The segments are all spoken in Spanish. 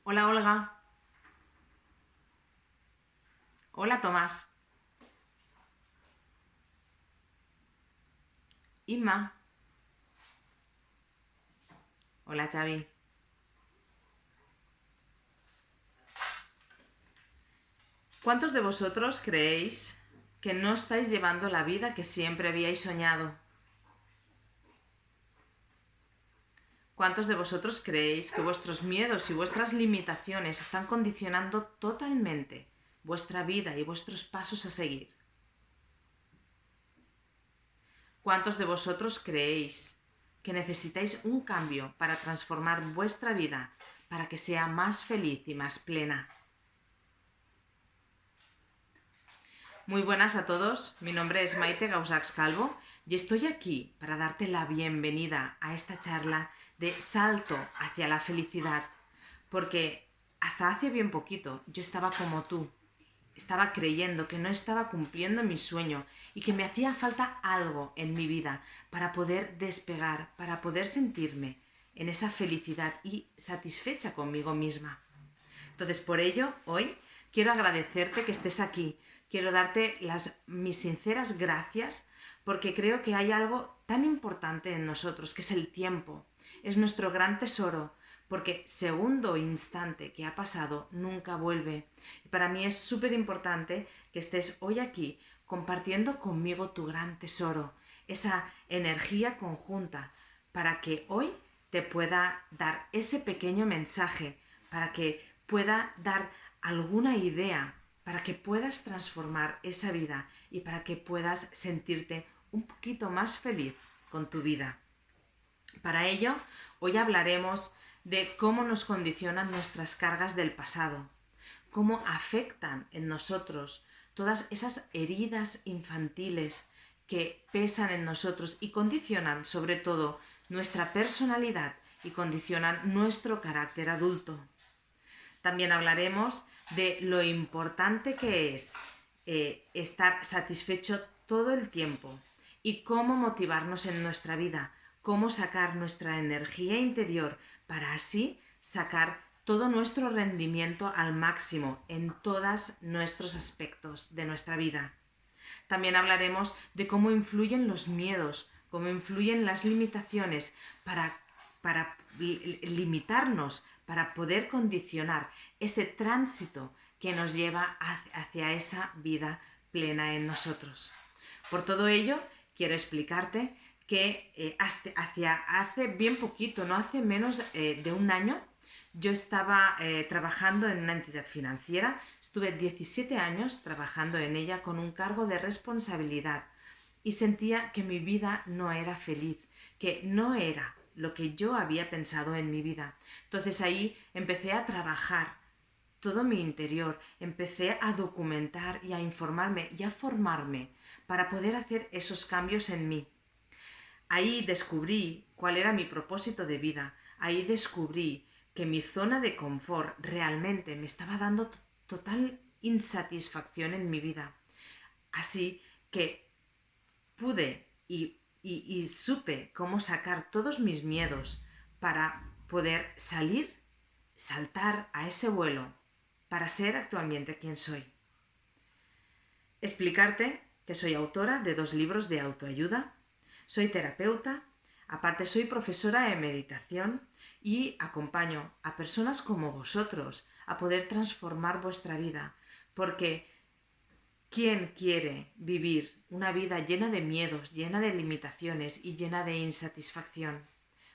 Hola Olga. Hola Tomás. Inma. Hola Xavi. ¿Cuántos de vosotros creéis que no estáis llevando la vida que siempre habíais soñado? ¿Cuántos de vosotros creéis que vuestros miedos y vuestras limitaciones están condicionando totalmente vuestra vida y vuestros pasos a seguir? ¿Cuántos de vosotros creéis que necesitáis un cambio para transformar vuestra vida para que sea más feliz y más plena? Muy buenas a todos, mi nombre es Maite Gausax Calvo y estoy aquí para darte la bienvenida a esta charla de salto hacia la felicidad, porque hasta hace bien poquito yo estaba como tú, estaba creyendo que no estaba cumpliendo mi sueño y que me hacía falta algo en mi vida para poder despegar, para poder sentirme en esa felicidad y satisfecha conmigo misma. Entonces, por ello, hoy quiero agradecerte que estés aquí. Quiero darte mis sinceras gracias porque creo que hay algo tan importante en nosotros, que es el tiempo. Es nuestro gran tesoro, porque segundo instante que ha pasado nunca vuelve. Y para mí es súper importante que estés hoy aquí compartiendo conmigo tu gran tesoro, esa energía conjunta, para que hoy te pueda dar ese pequeño mensaje, para que pueda dar alguna idea, para que puedas transformar esa vida y para que puedas sentirte un poquito más feliz con tu vida. Para ello, hoy hablaremos de cómo nos condicionan nuestras cargas del pasado, cómo afectan en nosotros todas esas heridas infantiles que pesan en nosotros y condicionan sobre todo nuestra personalidad y condicionan nuestro carácter adulto. También hablaremos de lo importante que es estar satisfecho todo el tiempo y cómo motivarnos en nuestra vida, cómo sacar nuestra energía interior para así sacar todo nuestro rendimiento al máximo en todos nuestros aspectos de nuestra vida. También hablaremos de cómo influyen los miedos, cómo influyen las limitaciones para limitarnos, para poder condicionar ese tránsito que nos lleva hacia esa vida plena en nosotros. Por todo ello, quiero explicarte que hace bien poquito, no hace menos de un año, yo estaba trabajando en una entidad financiera, estuve 17 años trabajando en ella con un cargo de responsabilidad y sentía que mi vida no era feliz, que no era lo que yo había pensado en mi vida. Entonces ahí empecé a trabajar todo mi interior, empecé a documentar y a informarme y a formarme para poder hacer esos cambios en mí. Ahí descubrí cuál era mi propósito de vida, ahí descubrí que mi zona de confort realmente me estaba dando total insatisfacción en mi vida. Así que pude y supe cómo sacar todos mis miedos para poder salir, saltar a ese vuelo, para ser actualmente quien soy. Explicarte que soy autora de 2 libros de autoayuda, soy terapeuta, aparte soy profesora de meditación y acompaño a personas como vosotros a poder transformar vuestra vida, porque ¿quién quiere vivir una vida llena de miedos, llena de limitaciones y llena de insatisfacción?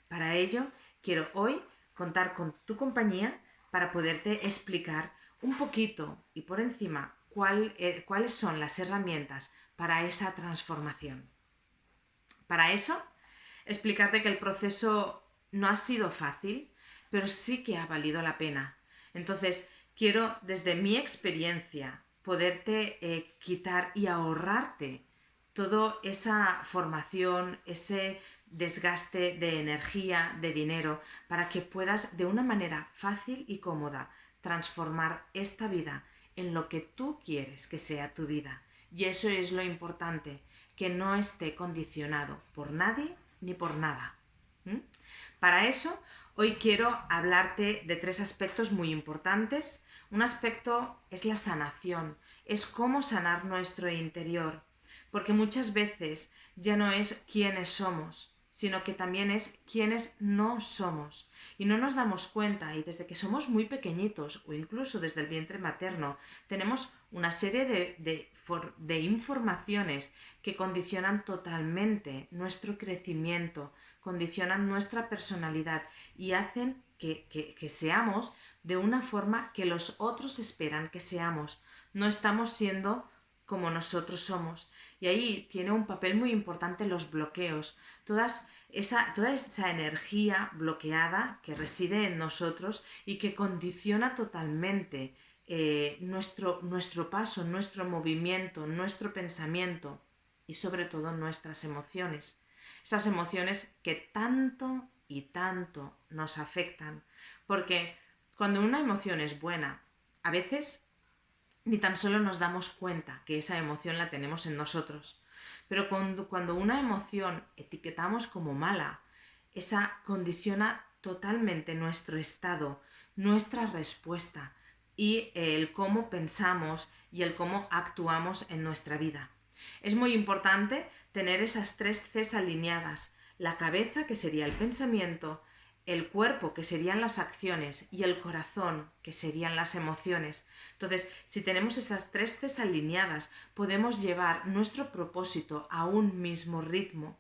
Para ello, quiero hoy contar con tu compañía para poderte explicar un poquito y por encima cuáles son las herramientas para esa transformación. Para eso, explicarte que el proceso no ha sido fácil, pero sí que ha valido la pena. Entonces, quiero desde mi experiencia poderte quitar y ahorrarte toda esa formación, ese desgaste de energía, de dinero, para que puedas de una manera fácil y cómoda transformar esta vida en lo que tú quieres que sea tu vida. Y eso es lo importante, que no esté condicionado por nadie ni por nada. Para eso, Hoy quiero hablarte de 3 aspectos muy importantes. Un aspecto es la sanación, es cómo sanar nuestro interior, porque muchas veces ya no es quiénes somos, sino que también es quiénes no somos. Y no nos damos cuenta, y desde que somos muy pequeñitos o incluso desde el vientre materno, tenemos una serie de informaciones que condicionan totalmente nuestro crecimiento, condicionan nuestra personalidad y hacen que seamos de una forma que los otros esperan que seamos. No estamos siendo como nosotros somos. Y ahí tiene un papel muy importante los bloqueos, toda esa energía bloqueada que reside en nosotros y que condiciona totalmente nuestro paso, nuestro movimiento, nuestro pensamiento y sobre todo nuestras emociones. Esas emociones que tanto y tanto nos afectan. Porque cuando una emoción es buena, a veces ni tan solo nos damos cuenta que esa emoción la tenemos en nosotros. Pero cuando una emoción etiquetamos como mala, esa condiciona totalmente nuestro estado, nuestra respuesta y el cómo pensamos y el cómo actuamos en nuestra vida. Es muy importante tener esas 3 Cs alineadas: la cabeza, que sería el pensamiento, el cuerpo, que serían las acciones, y el corazón, que serían las emociones. Entonces, si tenemos esas 3 Cs alineadas, podemos llevar nuestro propósito a un mismo ritmo.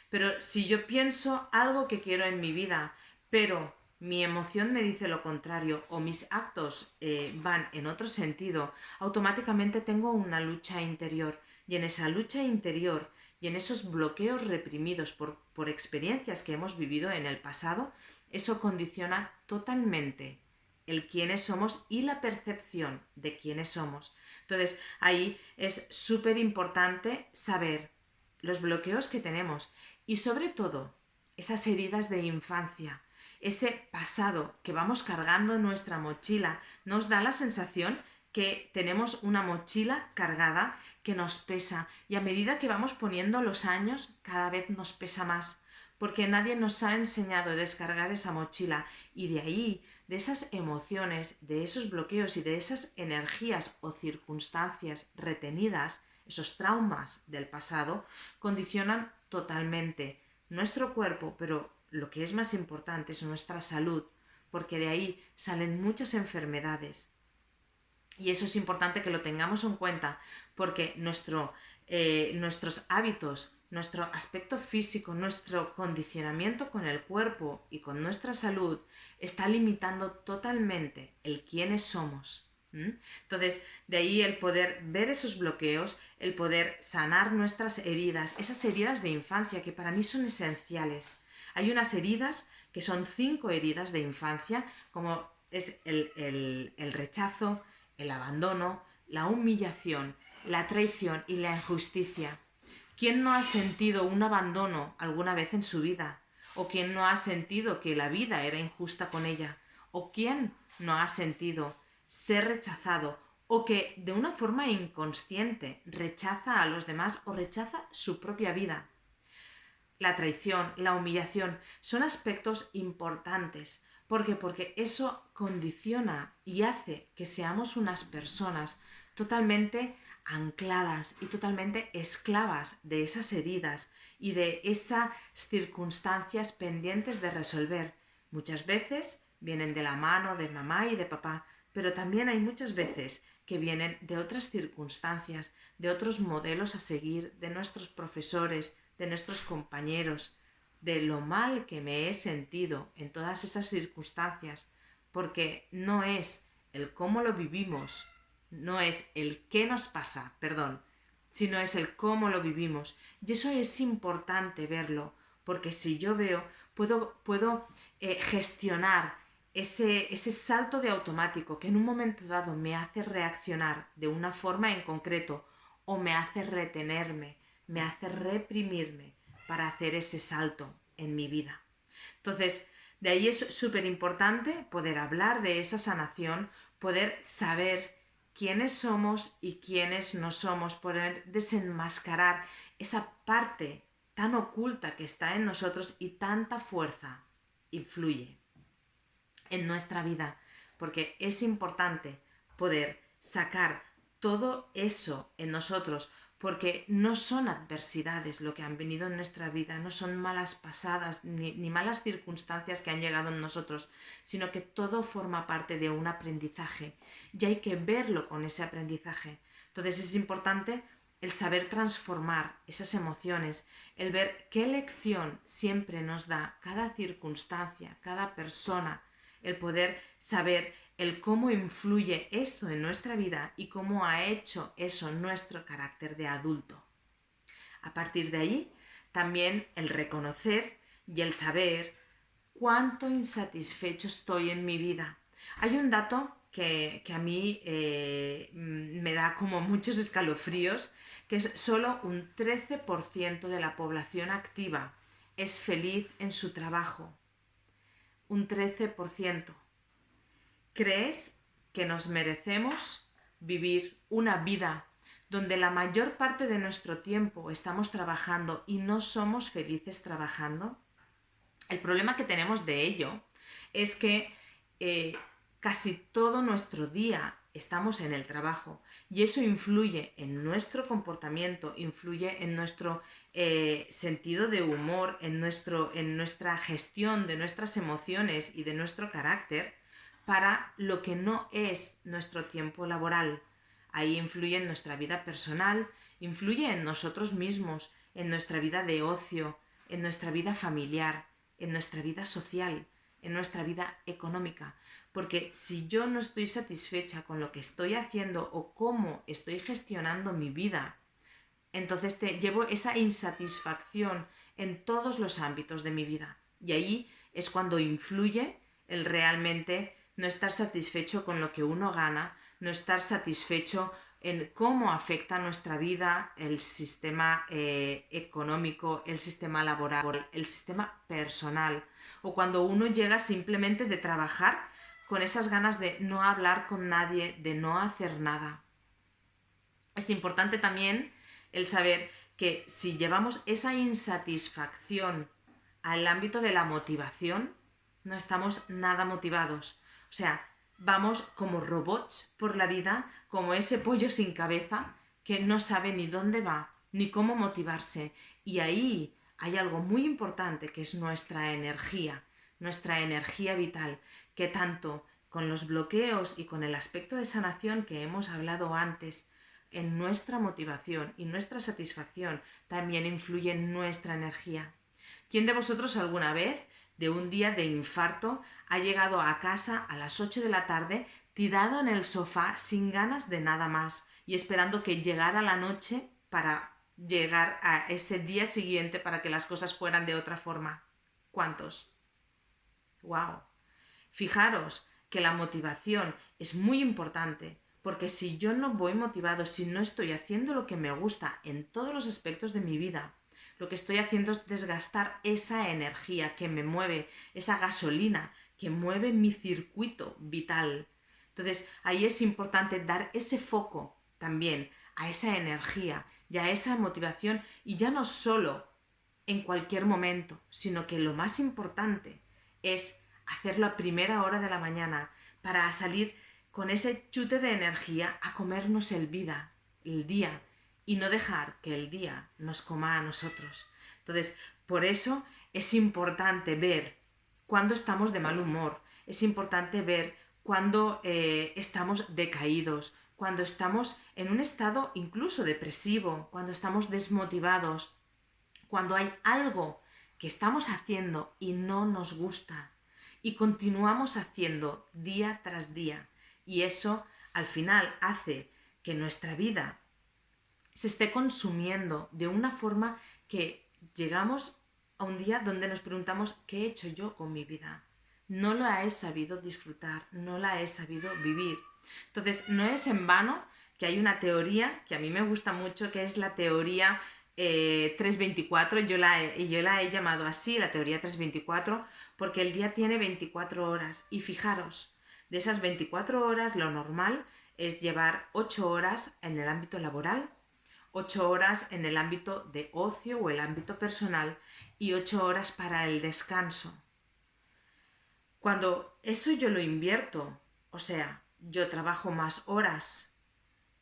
Pero si yo pienso algo que quiero en mi vida, pero mi emoción me dice lo contrario o mis actos van en otro sentido, automáticamente tengo una lucha interior. Y en esa lucha interior y en esos bloqueos reprimidos por experiencias que hemos vivido en el pasado, eso condiciona totalmente el quiénes somos y la percepción de quiénes somos. Entonces, ahí es súper importante saber los bloqueos que tenemos y sobre todo esas heridas de infancia, ese pasado que vamos cargando en nuestra mochila. Nos da la sensación que tenemos una mochila cargada que nos pesa, y a medida que vamos poniendo los años cada vez nos pesa más, porque nadie nos ha enseñado a descargar esa mochila, y de ahí, de esas emociones, de esos bloqueos y de esas energías o circunstancias retenidas, esos traumas del pasado, condicionan totalmente nuestro cuerpo, pero lo que es más importante es nuestra salud, porque de ahí salen muchas enfermedades. Y eso es importante que lo tengamos en cuenta, porque nuestros hábitos, nuestro aspecto físico, nuestro condicionamiento con el cuerpo y con nuestra salud está limitando totalmente el quiénes somos. Entonces, de ahí el poder ver esos bloqueos, el poder sanar nuestras heridas, esas heridas de infancia que para mí son esenciales. Hay unas heridas que son 5 heridas de infancia, como es el rechazo, el abandono, la humillación, la traición y la injusticia. ¿Quién no ha sentido un abandono alguna vez en su vida? ¿O quién no ha sentido que la vida era injusta con ella? ¿O quién no ha sentido ser rechazado o que de una forma inconsciente rechaza a los demás o rechaza su propia vida? La traición, la humillación son aspectos importantes. ¿Por qué? Porque eso condiciona y hace que seamos unas personas totalmente ancladas y totalmente esclavas de esas heridas y de esas circunstancias pendientes de resolver. Muchas veces vienen de la mano de mamá y de papá, pero también hay muchas veces que vienen de otras circunstancias, de otros modelos a seguir, de nuestros profesores, de nuestros compañeros, de lo mal que me he sentido en todas esas circunstancias, porque no es el cómo lo vivimos, no es el qué nos pasa, perdón, sino es el cómo lo vivimos. Y eso es importante verlo, porque si yo veo, puedo gestionar ese salto de automático que en un momento dado me hace reaccionar de una forma en concreto o me hace retenerme, me hace reprimirme para hacer ese salto en mi vida. Entonces, de ahí es súper importante poder hablar de esa sanación, poder saber quiénes somos y quiénes no somos, poder desenmascarar esa parte tan oculta que está en nosotros y tanta fuerza influye. en nuestra vida, porque es importante poder sacar todo eso en nosotros, porque no son adversidades lo que han venido en nuestra vida, no son malas pasadas ni malas circunstancias que han llegado en nosotros, sino que todo forma parte de un aprendizaje y hay que verlo con ese aprendizaje. Entonces es importante el saber transformar esas emociones, el ver qué lección siempre nos da cada circunstancia, cada persona, el poder saber el cómo influye esto en nuestra vida y cómo ha hecho eso nuestro carácter de adulto. A partir de ahí, también el reconocer y el saber cuánto insatisfecho estoy en mi vida. Hay un dato que a mí me da como muchos escalofríos, que es solo un 13% de la población activa es feliz en su trabajo. Un 13%. ¿Crees que nos merecemos vivir una vida donde la mayor parte de nuestro tiempo estamos trabajando y no somos felices trabajando? El problema que tenemos de ello es que casi todo nuestro día estamos en el trabajo y eso influye en nuestro comportamiento, influye en nuestro sentido de humor, en nuestra gestión de nuestras emociones y de nuestro carácter para lo que no es nuestro tiempo laboral. Ahí influye en nuestra vida personal, influye en nosotros mismos, en nuestra vida de ocio, en nuestra vida familiar, en nuestra vida social, en nuestra vida económica. Porque si yo no estoy satisfecha con lo que estoy haciendo o cómo estoy gestionando mi vida, entonces llevo esa insatisfacción en todos los ámbitos de mi vida. Y ahí es cuando influye el realmente no estar satisfecho con lo que uno gana, no estar satisfecho en cómo afecta nuestra vida el sistema económico, el sistema laboral, el sistema personal, o cuando uno llega simplemente de trabajar con esas ganas de no hablar con nadie, de no hacer nada. Es importante también el saber que si llevamos esa insatisfacción al ámbito de la motivación, no estamos nada motivados. O sea, vamos como robots por la vida, como ese pollo sin cabeza que no sabe ni dónde va, ni cómo motivarse. Y ahí hay algo muy importante que es nuestra energía vital, que tanto con los bloqueos y con el aspecto de sanación que hemos hablado antes, en nuestra motivación y nuestra satisfacción también influye en nuestra energía. ¿Quién de vosotros alguna vez, de un día de infarto, ha llegado a casa a las 8 de la tarde tirado en el sofá sin ganas de nada más y esperando que llegara la noche para llegar a ese día siguiente para que las cosas fueran de otra forma? ¿Cuántos? ¡Wow! Fijaros que la motivación es muy importante, porque si yo no voy motivado, si no estoy haciendo lo que me gusta en todos los aspectos de mi vida, lo que estoy haciendo es desgastar esa energía que me mueve, esa gasolina que mueve mi circuito vital. Entonces ahí es importante dar ese foco también a esa energía y a esa motivación, y ya no solo en cualquier momento, sino que lo más importante es hacerlo a primera hora de la mañana para salir con ese chute de energía a comernos el día, y no dejar que el día nos coma a nosotros. Entonces, por eso es importante ver cuando estamos de mal humor, es importante ver cuando estamos decaídos, cuando estamos en un estado incluso depresivo, cuando estamos desmotivados, cuando hay algo que estamos haciendo y no nos gusta y continuamos haciendo día tras día, y eso al final hace que nuestra vida se esté consumiendo de una forma que llegamos a un día donde nos preguntamos ¿qué he hecho yo con mi vida? No la he sabido disfrutar, no la he sabido vivir. Entonces no es en vano que hay una teoría que a mí me gusta mucho, que es la teoría 324, yo la he llamado así, la teoría 324, porque el día tiene 24 horas y fijaros, de esas 24 horas lo normal es llevar 8 horas en el ámbito laboral, 8 horas en el ámbito de ocio o el ámbito personal y 8 horas para el descanso. Cuando eso yo lo invierto, o sea, yo trabajo más horas,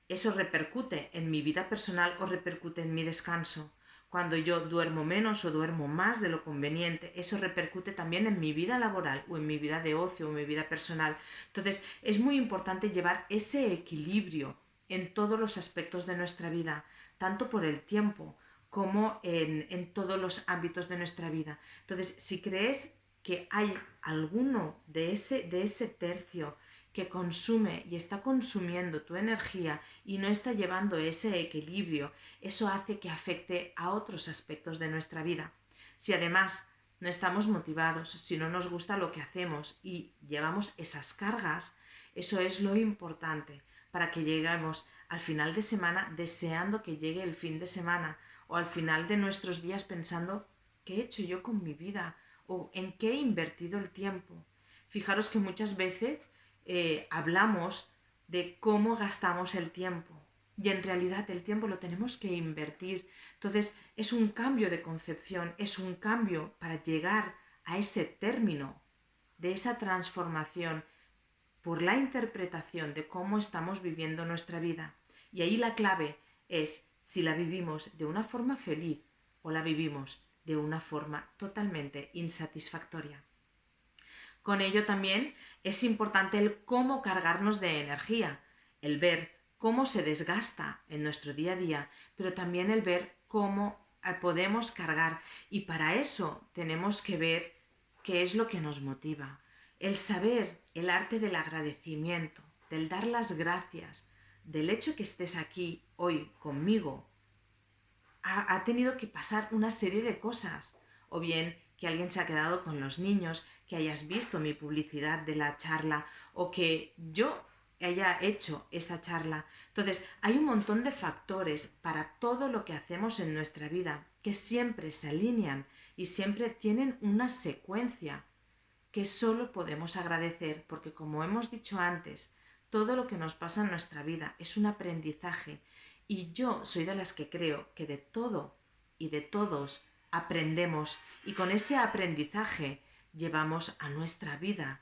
eso repercute en mi vida personal o repercute en mi descanso. Cuando yo duermo menos o duermo más de lo conveniente, eso repercute también en mi vida laboral o en mi vida de ocio o en mi vida personal. Entonces, es muy importante llevar ese equilibrio en todos los aspectos de nuestra vida, tanto por el tiempo como en todos los ámbitos de nuestra vida. Entonces, si crees que hay alguno de ese tercio que consume y está consumiendo tu energía y no está llevando ese equilibrio, eso hace que afecte a otros aspectos de nuestra vida. Si además no estamos motivados, si no nos gusta lo que hacemos y llevamos esas cargas, eso es lo importante para que lleguemos al final de semana deseando que llegue el fin de semana o al final de nuestros días pensando ¿qué he hecho yo con mi vida? ¿O en qué he invertido el tiempo? Fijaros que muchas veces hablamos de cómo gastamos el tiempo y en realidad el tiempo lo tenemos que invertir. Entonces es un cambio de concepción, es un cambio para llegar a ese término de esa transformación por la interpretación de cómo estamos viviendo nuestra vida. Y ahí la clave es si la vivimos de una forma feliz o la vivimos de una forma totalmente insatisfactoria. Con ello también es importante el cómo cargarnos de energía, el ver cómo se desgasta en nuestro día a día, pero también el ver cómo podemos cargar. Y para eso tenemos que ver qué es lo que nos motiva. El saber el arte del agradecimiento, del dar las gracias, del hecho que estés aquí hoy conmigo, ha tenido que pasar una serie de cosas. O bien que alguien se ha quedado con los niños, que hayas visto mi publicidad de la charla o que yo haya hecho esa charla. Entonces, hay un montón de factores para todo lo que hacemos en nuestra vida que siempre se alinean y siempre tienen una secuencia que solo podemos agradecer porque, como hemos dicho antes, todo lo que nos pasa en nuestra vida es un aprendizaje y yo soy de las que creo que de todo y de todos aprendemos y con ese aprendizaje llevamos a nuestra vida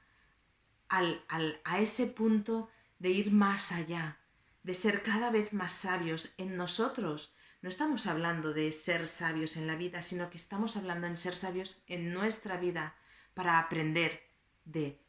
a ese punto de ir más allá, de ser cada vez más sabios en nosotros. No estamos hablando de ser sabios en la vida, sino que estamos hablando en ser sabios en nuestra vida para aprender de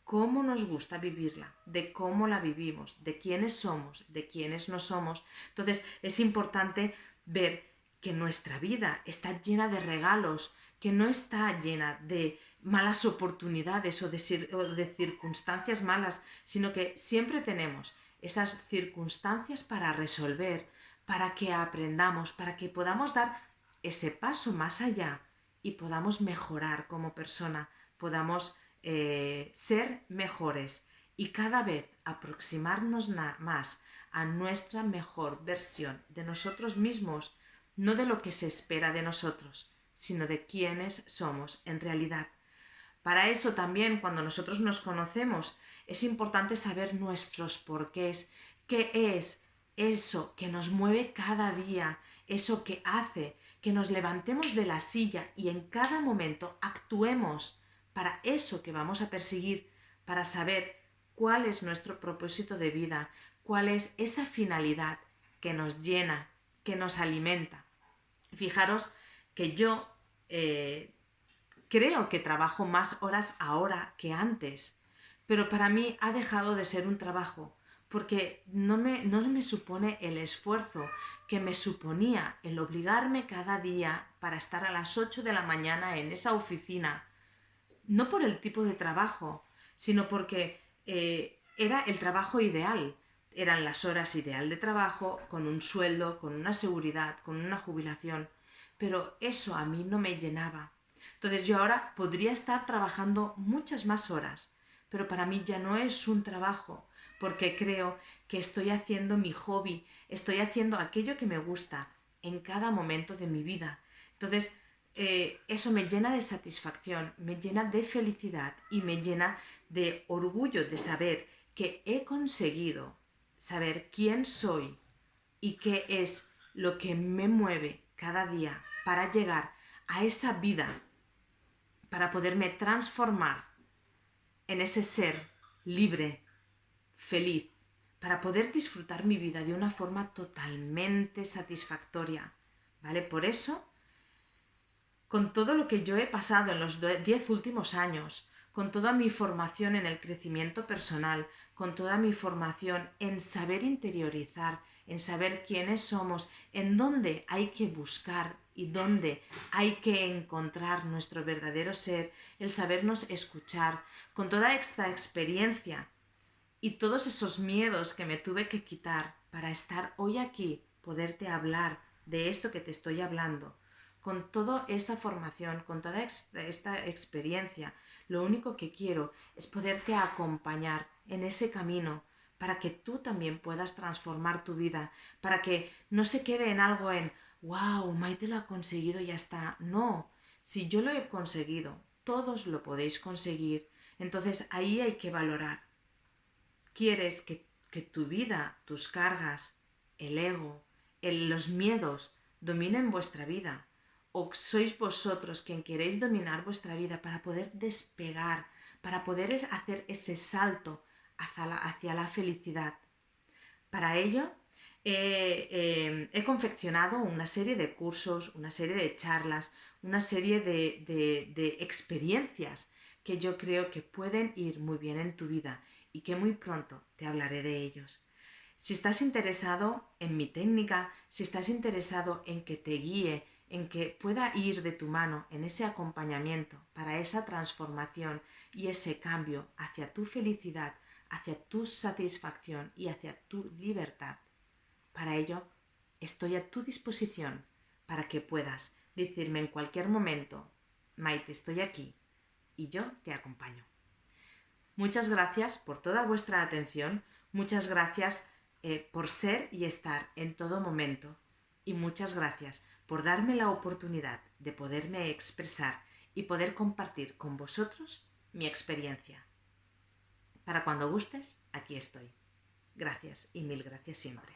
cómo nos gusta vivirla, de cómo la vivimos, de quiénes somos, de quiénes no somos. Entonces es importante ver que nuestra vida está llena de regalos, que no está llena de malas oportunidades o de circunstancias malas, sino que siempre tenemos esas circunstancias para resolver, para que aprendamos, para que podamos dar ese paso más allá y podamos mejorar como persona, podamos ser mejores y cada vez aproximarnos más a nuestra mejor versión de nosotros mismos, no de lo que se espera de nosotros, sino de quiénes somos en realidad. Para eso también, cuando nosotros nos conocemos, es importante saber nuestros porqués, qué es eso que nos mueve cada día, eso que hace que nos levantemos de la silla y en cada momento actuemos para eso que vamos a perseguir, para saber cuál es nuestro propósito de vida, cuál es esa finalidad que nos llena, que nos alimenta. Fijaros que yo creo que trabajo más horas ahora que antes, pero para mí ha dejado de ser un trabajo porque no me supone el esfuerzo que me suponía el obligarme cada día para estar a las 8 de la mañana en esa oficina, no por el tipo de trabajo, sino porque era el trabajo ideal. Eran las horas ideal de trabajo, con un sueldo, con una seguridad, con una jubilación. Pero eso a mí no me llenaba. Entonces yo ahora podría estar trabajando muchas más horas, pero para mí ya no es un trabajo, porque creo que estoy haciendo mi hobby, estoy haciendo aquello que me gusta en cada momento de mi vida. Entonces, eso me llena de satisfacción, me llena de felicidad y me llena de orgullo de saber que he conseguido saber quién soy y qué es lo que me mueve cada día para llegar a esa vida, para poderme transformar en ese ser libre, feliz, para poder disfrutar mi vida de una forma totalmente satisfactoria, ¿vale? Por eso, con todo lo que yo he pasado en los 10 últimos años, con toda mi formación en el crecimiento personal, con toda mi formación en saber interiorizar, en saber quiénes somos, en dónde hay que buscar y dónde hay que encontrar nuestro verdadero ser, el sabernos escuchar, con toda esta experiencia y todos esos miedos que me tuve que quitar para estar hoy aquí, poderte hablar de esto que te estoy hablando, con toda esa formación, con toda esta experiencia, lo único que quiero es poderte acompañar en ese camino para que tú también puedas transformar tu vida, para que no se quede en algo en, wow, Maite lo ha conseguido y ya está. No, si yo lo he conseguido, todos lo podéis conseguir. Entonces ahí hay que valorar. ¿Quieres que tu vida, tus cargas, el ego, los miedos dominen vuestra vida? ¿O sois vosotros quien queréis dominar vuestra vida para poder despegar, para poder hacer ese salto hacia la felicidad? Para ello he confeccionado una serie de cursos, una serie de charlas, una serie de experiencias que yo creo que pueden ir muy bien en tu vida y que muy pronto te hablaré de ellos. Si estás interesado en mi técnica, si estás interesado en que te guíe, en que pueda ir de tu mano en ese acompañamiento para esa transformación y ese cambio hacia tu felicidad, hacia tu satisfacción y hacia tu libertad, para ello estoy a tu disposición para que puedas decirme en cualquier momento, Maite, estoy aquí y yo te acompaño. Muchas gracias por toda vuestra atención, muchas gracias por ser y estar en todo momento y muchas gracias por darme la oportunidad de poderme expresar y poder compartir con vosotros mi experiencia. Para cuando gustes, aquí estoy. Gracias y mil gracias siempre.